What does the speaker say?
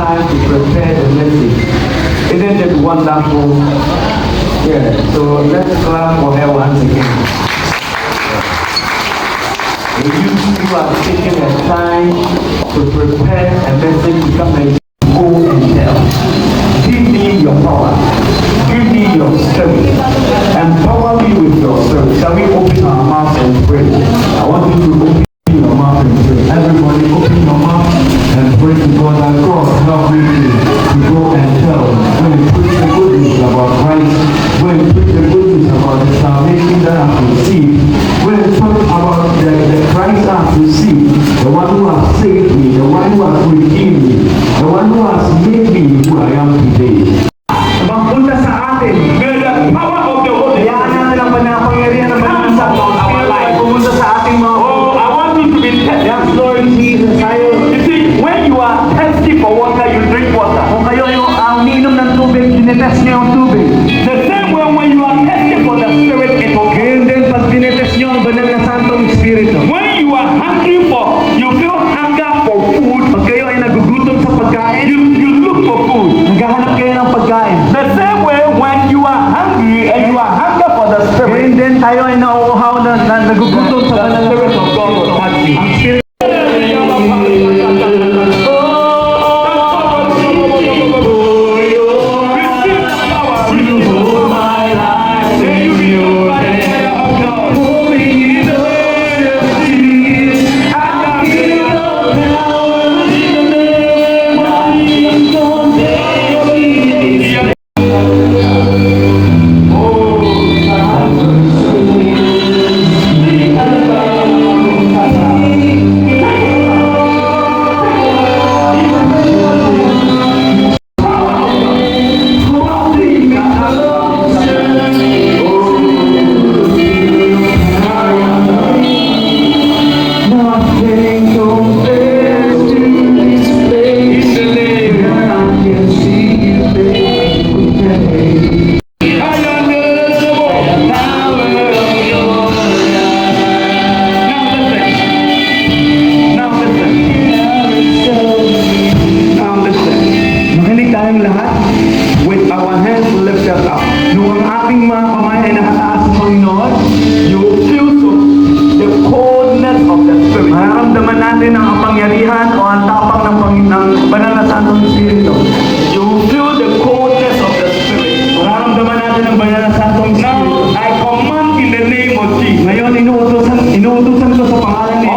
time to prepare the message. Isn't it wonderful? Yeah, so let's clap for her once again. If you are taking the time to prepare a message to come and go and tell, give me your power, give me your spirit, empower me with your spirit. Shall we open our mouth and pray? I want you to open your mouth and pray. Everybody open your mouth and pray to God that God help me to go and tell. When you preach the good news about Christ, when you preach the good news about the salvation that I've received, when you talk about the Christ I've received, the one who has saved me, the one who has redeemed me, the one who has made me who I am today. Magpunta sa atin, may the power of the Holy Spirit. Yan natin ang panapangyarihan ng Banal sa our life. Pumunta sa ating mga I want you to be thirsty. Yes, Lord Jesus. You see, when you are thirsty for water, you drink water. Kung kayo yung umiinom ng tubig, tinetest niyo yung tubig. The same way when you are thirsty for the Spirit, it will come. And then pag tinetest niyo ang Banal na Santong Espiritu. When you are hungry for, you feel hunger for food. Pag kayo ay nagugutom sa pagkain, you look for food. Naghahanap kayo ng pagkain. The same way when you are hungry and you are hunger for the Spirit. And then tayo ay nauuhaw na nagugutom sa Banal na Spirit of God to touch you. Ang Spirit inuutusan ko sa pangalan ni